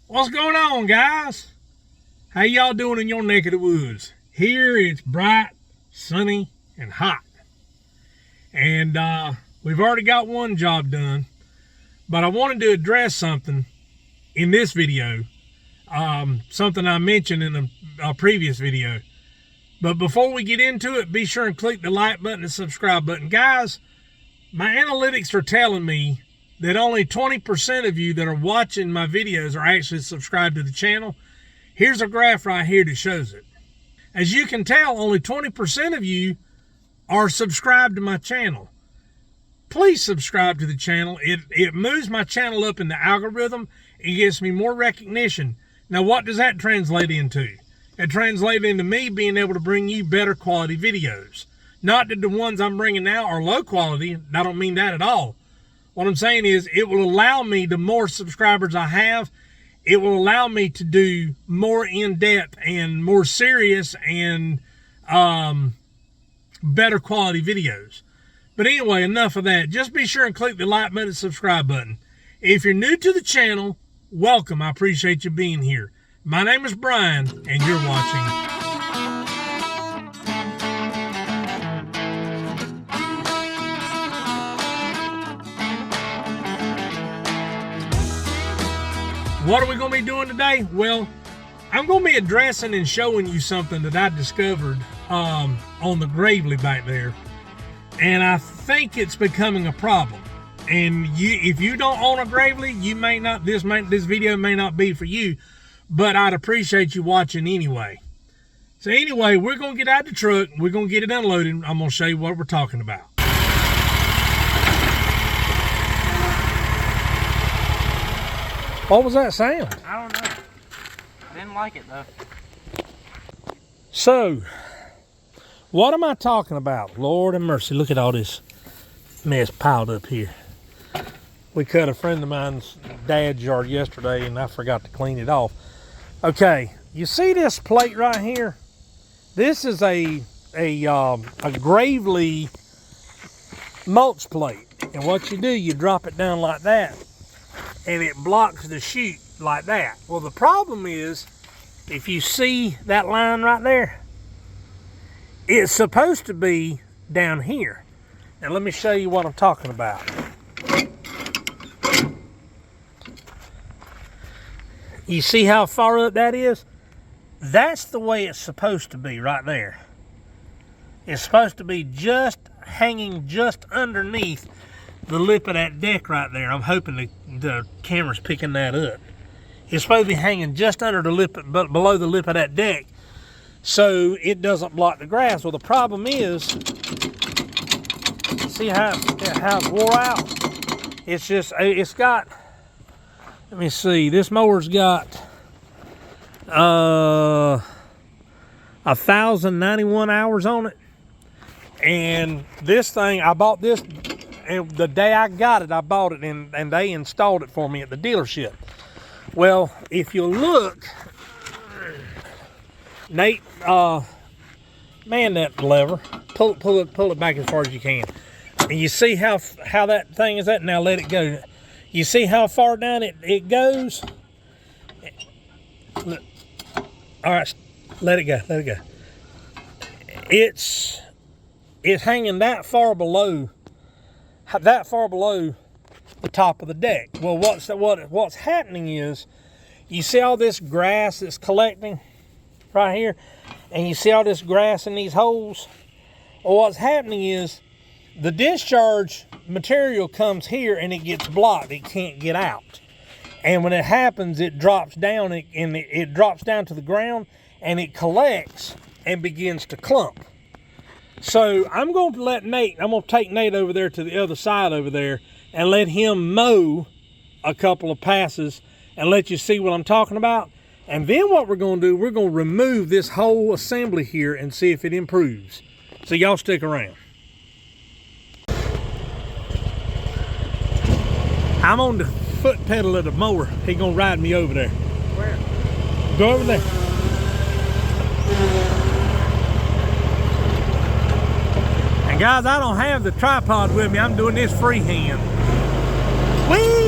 What's going on, guys? How y'all doing in your neck of the woods? Here it's bright, sunny, and hot. And we've already got one job done, but I wanted to address something in this video, something I mentioned in a previous video. But before we get into it, be sure and click the like button and subscribe button. Guys, my analytics are telling me that only 20% of you that are watching my videos are actually subscribed to the channel. Here's a graph right here that shows it. As you can tell, only 20% of you are subscribed to my channel. Please subscribe to the channel. It moves my channel up in the algorithm. It gives me more recognition. Now, what does that translate into? It translates into me being able to bring you better quality videos. Not that the ones I'm bringing now are low quality. I don't mean that at all. What I'm saying is it will allow me, the more subscribers I have, it will allow me to do more in-depth and more serious and better quality videos. But anyway, enough of that. Just be sure and click the like button and subscribe button. If you're new to the channel, welcome. I appreciate you being here. My name is Brian, and you're watching. What are we going to be doing today? Well, I'm going to be addressing and showing you something that I discovered on the Gravely back there. And I think it's becoming a problem. And if you don't own a Gravely, you may not, this video may not be for you, but I'd appreciate you watching anyway. So anyway, we're going to get out the truck. We're going to get it unloaded. I'm going to show you what we're talking about. What was that sound? I don't know. Didn't like it though. So, what am I talking about? Lord have mercy, look at all this mess piled up here. We cut a friend of mine's dad's yard yesterday and I forgot to clean it off. Okay, you see this plate right here? This is a Gravely mulch plate. And what you do, you drop it down like that, and it blocks the chute like that. Well, the problem is, if you see that line right there, it's supposed to be down here. Now let me show you what I'm talking about. You see how far up that is? That's the way it's supposed to be right there. It's supposed to be just hanging just underneath the lip of that deck right there. I'm hoping the camera's picking that up. It's supposed to be hanging just under the lip, below the lip of that deck, so it doesn't block the grass. Well, the problem is, see how it's wore out? It's just, it's got, let me see, this mower's got 1,091 hours on it. And this thing, I bought this, and the day I got it, I bought it, and they installed it for me at the dealership. Well, if you look, Nate, man that lever, pull it back as far as you can. And you see how that thing is at? Now let it go. You see how far down it goes? Look. All right, let it go, let it go. It's hanging that far below the top of the deck. Well, what's happening is, you see all this grass that's collecting right here, and you see all this grass in these holes? Well, what's happening is the discharge material comes here and it gets blocked. It can't get out. And when it happens, it drops down, it drops down to the ground, and it collects and begins to clump. So I'm going to take Nate over there to the other side over there and let him mow a couple of passes and let you see what I'm talking about. And then what we're going to do, we're going to remove this whole assembly here and see if it improves. So y'all stick around. I'm on the foot pedal of the mower. He's going to ride me over there. Where? Go over there. And guys, I don't have the tripod with me. I'm doing this freehand. Whee!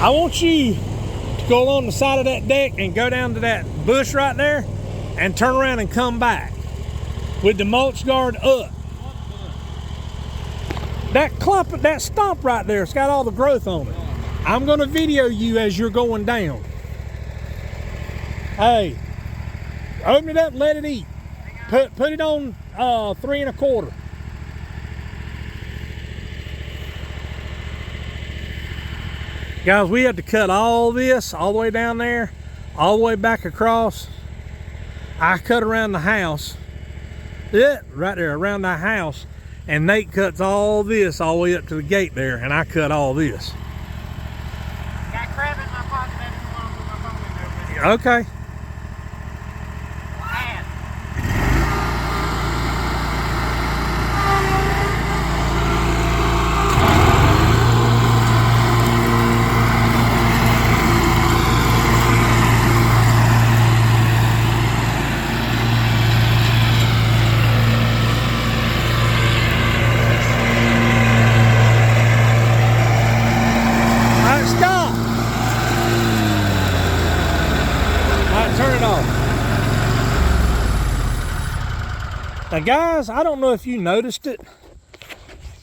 I want you to go along the side of that deck and go down to that bush right there and turn around and come back with the mulch guard up. That clump, that stump right there, it's got all the growth on it. I'm gonna video you as you're going down. Hey, open it up and let it eat. Put it on 3 1/4. Guys, we had to cut all this all the way down there, all the way back across. I cut around the house. Yeah, right there, around the house. And Nate cuts all this all the way up to the gate there, and I cut all this. Got crab in my pocket. I didn't want to put my phone in there. Okay. Now guys, I don't know if you noticed it,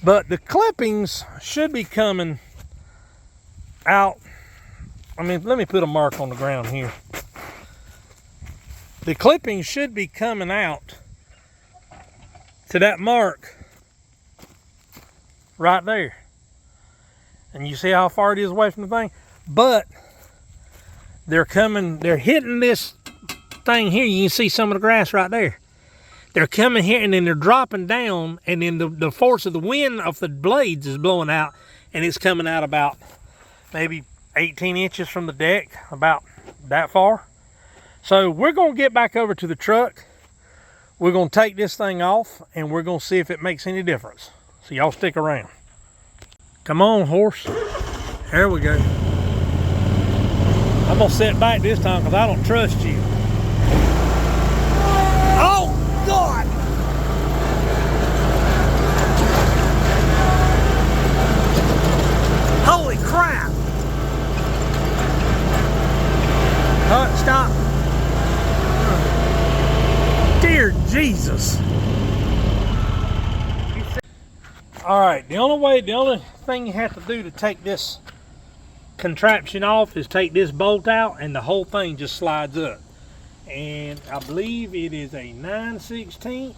but the clippings should be coming out. I mean, let me put a mark on the ground here. The clippings should be coming out to that mark right there. And you see how far it is away from the thing? But they're coming, they're hitting this thing here. You can see some of the grass right there. They're coming here and then they're dropping down, and then the force of the wind of the blades is blowing out, and it's coming out about maybe 18 inches from the deck, about that far. So we're gonna get back over to the truck. We're gonna take this thing off and we're gonna see if it makes any difference. So y'all stick around. Come on, horse. There we go. I'm gonna sit back this time because I don't trust you. Oh God! Holy crap! Stop. Dear Jesus. All right, the only thing you have to do to take this contraption off is take this bolt out, and the whole thing just slides up. And I believe it is a 9/16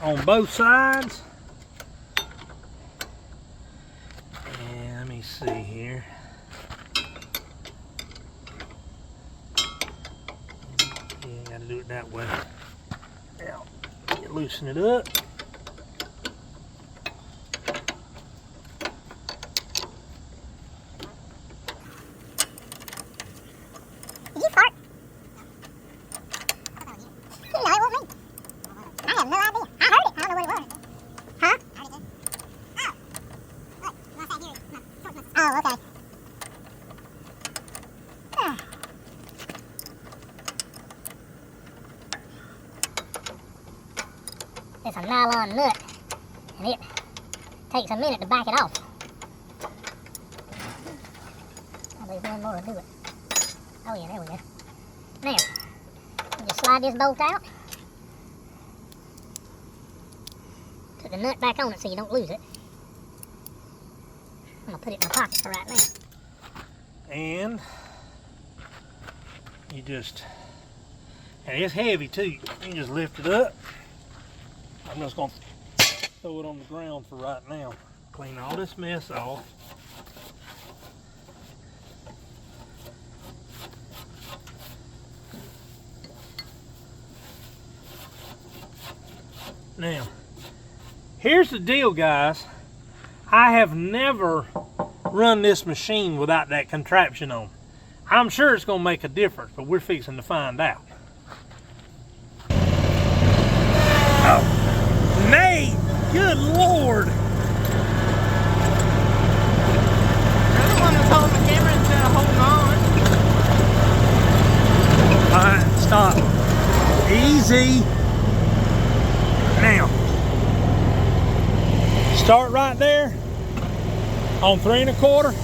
on both sides. And let me see here. Yeah, gotta do it that way. Now, you loosen it up. It's a nylon nut, and it takes a minute to back it off. There's one more to do it. Oh yeah, there we go. Now, you just slide this bolt out. Put the nut back on it so you don't lose it. I'm gonna put it in my pocket for right now. And you just, and it's heavy too. You can just lift it up. I'm just gonna throw it on the ground for right now. Clean all this mess off. Now, here's the deal, guys. I have never run this machine without that contraption on. I'm sure it's gonna make a difference, but we're fixing to find out. Oh. Nate, good Lord. You're the one that's holding the camera instead of holding on. All right, stop. Easy. Now, start right there on 3 1/4.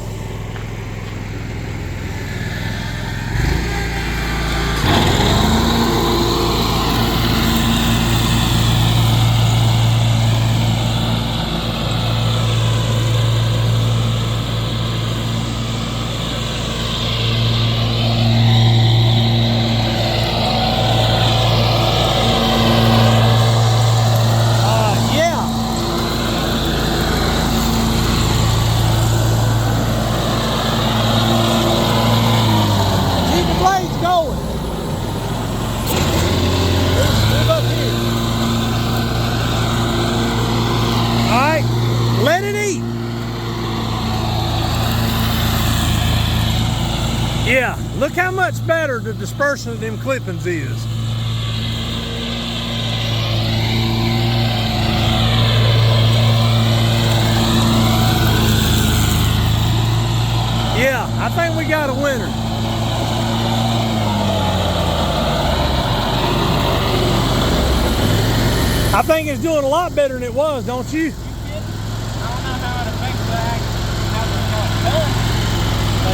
going. Move up here. All right, let it eat. Yeah, look how much better the dispersion of them clippings is. Yeah, I think we got a winner. I think it's doing a lot better than it was, don't you? I don't know how it affects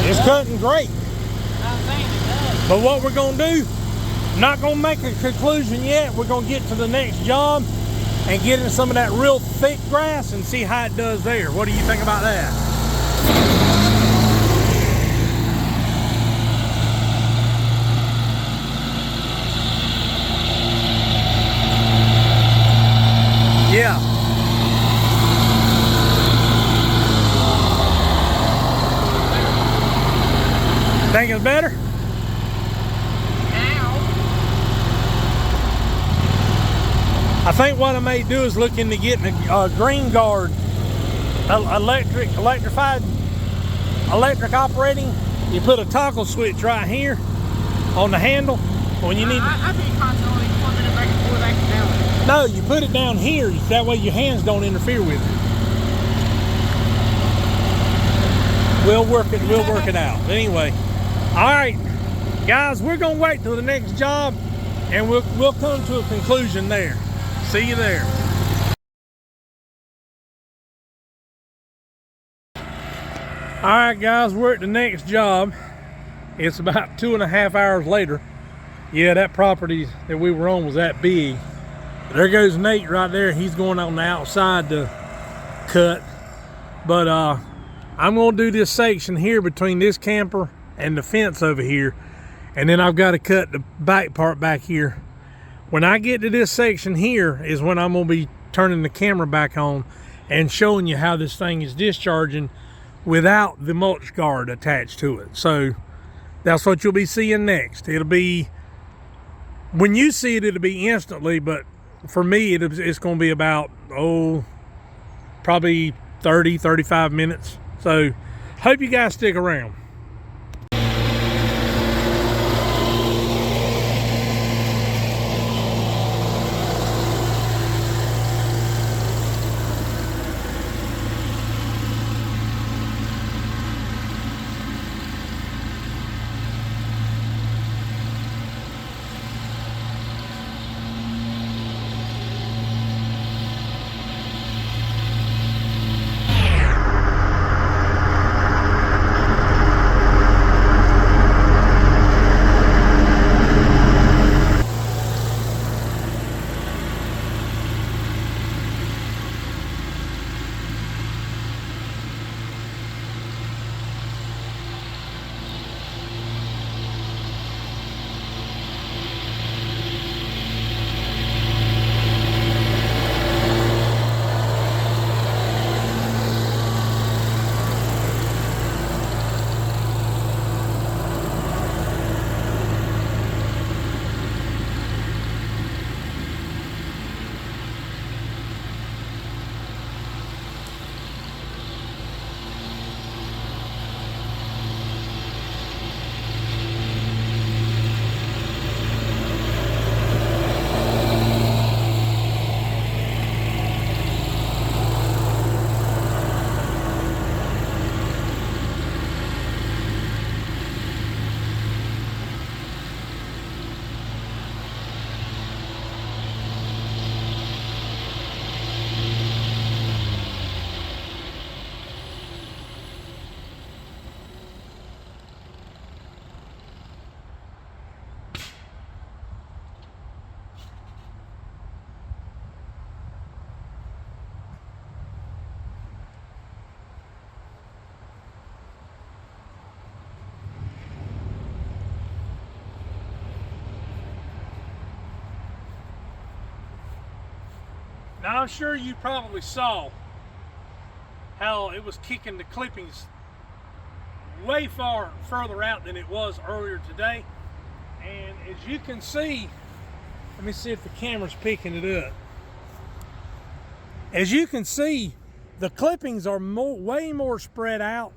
the It's cutting great. I'm saying it does. But what we're gonna do, I'm not gonna make a conclusion yet. We're gonna get to the next job and get in some of that real thick grass and see how it does there. What do you think about that? Yeah. Think it's better? Now. I think what I may do is look into getting a green guard, electric operating. You put a toggle switch right here on the handle when you need. I'd be constantly flipping it back and forth accidentally. No, you put it down here. That way your hands don't interfere with it. We'll work it out. But anyway, all right, guys, we're gonna wait till the next job, and we'll come to a conclusion there. See you there. All right, guys, we're at the next job. It's about 2.5 hours later. Yeah, that property that we were on was that big. There goes Nate right there. He's going on the outside to cut. But I'm gonna do this section here between this camper and the fence over here. And then I've got to cut the back part back here. When I get to this section here is when I'm gonna be turning the camera back on and showing you how this thing is discharging without the mulch guard attached to it. So that's what you'll be seeing next. It'll be, when you see it, it'll be instantly, but for me, it's going to be about, probably 30-35 minutes. So hope you guys stick around. Now I'm sure you probably saw how it was kicking the clippings way further out than it was earlier today. And as you can see, let me see if the camera's picking it up. As you can see, the clippings are way more spread out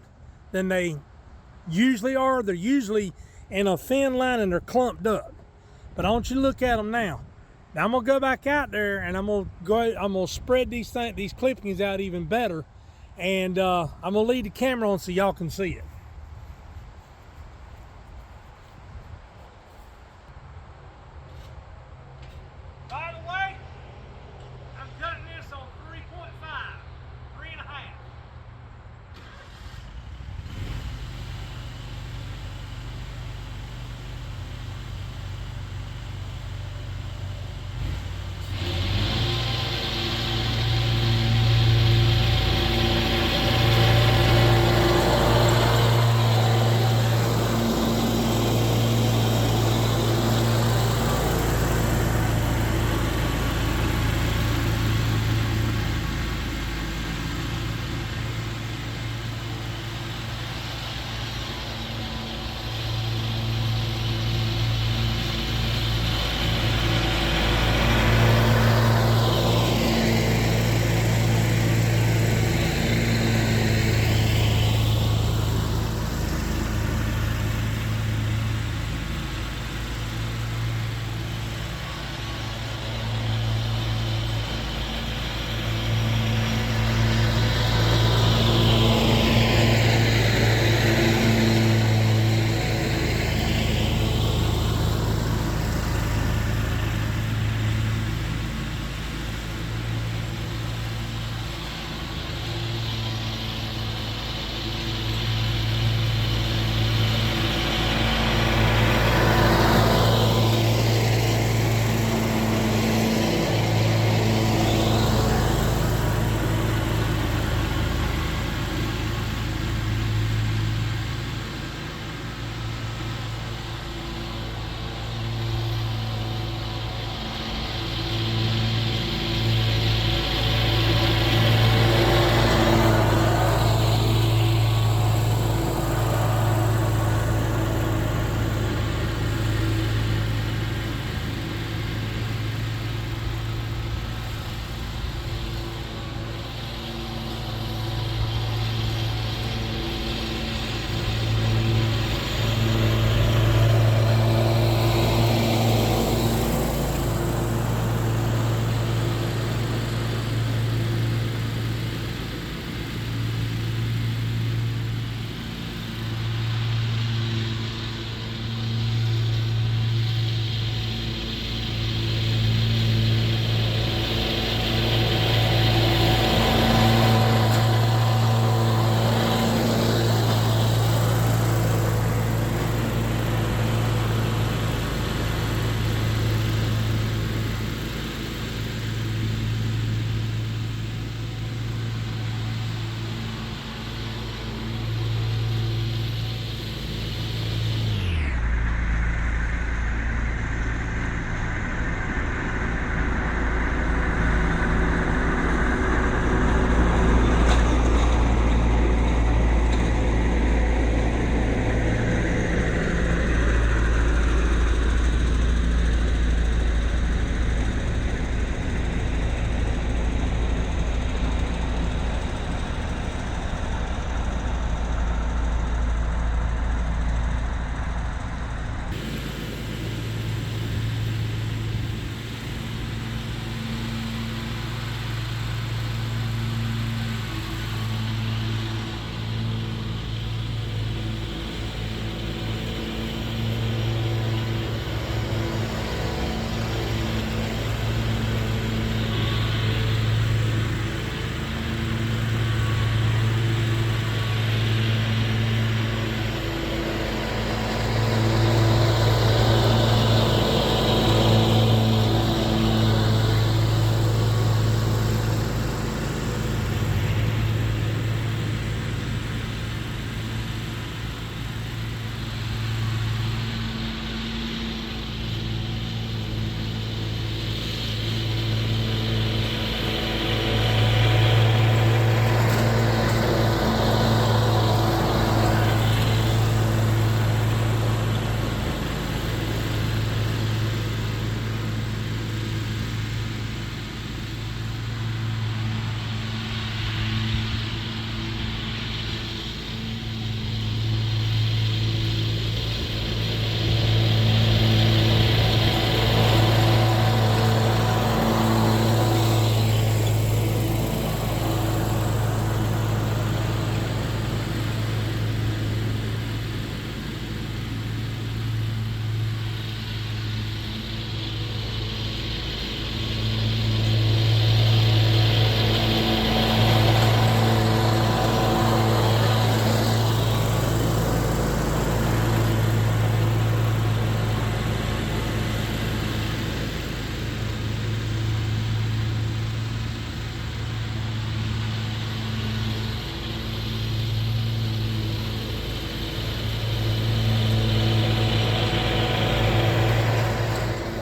than they usually are. They're usually in a thin line and they're clumped up. But I want you to look at them now. Now I'm gonna go back out there and I'm gonna spread these clippings out even better, and I'm gonna leave the camera on so y'all can see it. By the way, I'm cutting this on 3.5, 3.5.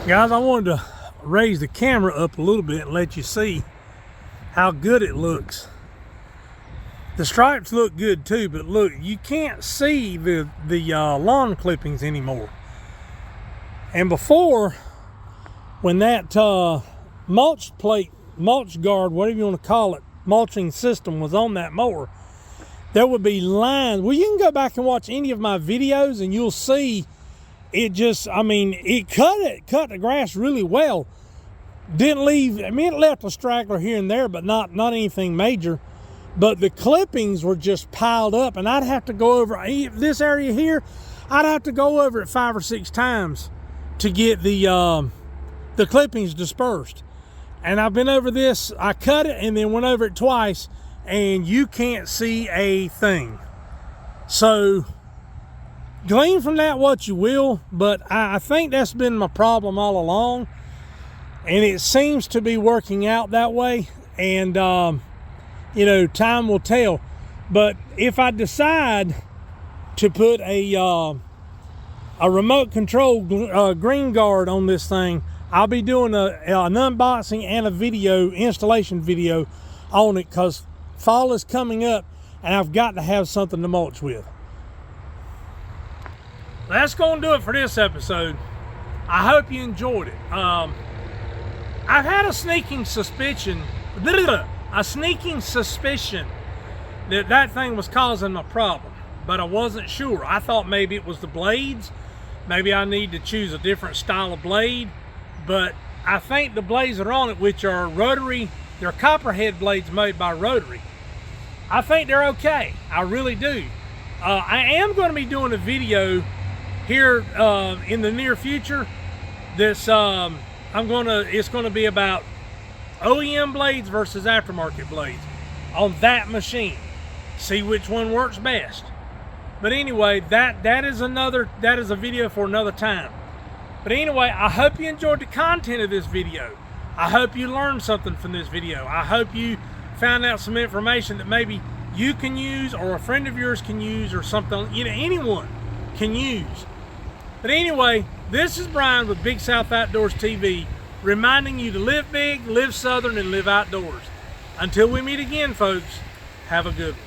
Guys, I wanted to raise the camera up a little bit and let you see how good it looks. The stripes look good too, but look, you can't see the lawn clippings anymore. And before, when that mulch plate, mulch guard, whatever you want to call it, mulching system was on that mower, there would be lines. Well, you can go back and watch any of my videos and you'll see it just, I mean, it cut the grass really well. Didn't leave, I mean, it left a straggler here and there, but not anything major. But the clippings were just piled up, and I'd have to go over this area here. I'd have to go over it 5 or 6 times to get the clippings dispersed. And I've been over this, I cut it and then went over it twice, and you can't see a thing. So glean from that what you will, but I think that's been my problem all along, and it seems to be working out that way. And you know, time will tell. But if I decide to put a remote control green guard on this thing, I'll be doing an unboxing and a video, installation video on it, because fall is coming up and I've got to have something to mulch with. That's going to do it for this episode. I hope you enjoyed it. I've had a sneaking suspicion that that thing was causing my problem, but I wasn't sure. I thought maybe it was the blades. Maybe I need to choose a different style of blade, but I think the blades that are on it, which are rotary, they're copperhead blades made by Rotary. I think they're okay. I really do. I am going to be doing a video here in the near future. This it's going to be about OEM blades versus aftermarket blades on that machine. See which one works best. But anyway, that is a video for another time. But anyway, I hope you enjoyed the content of this video. I hope you learned something from this video. I hope you found out some information that maybe you can use, or a friend of yours can use, or something, you know, anyone can use. But anyway, this is Brian with Big South Outdoors TV, reminding you to live big, live southern, and live outdoors. Until we meet again, folks, have a good one.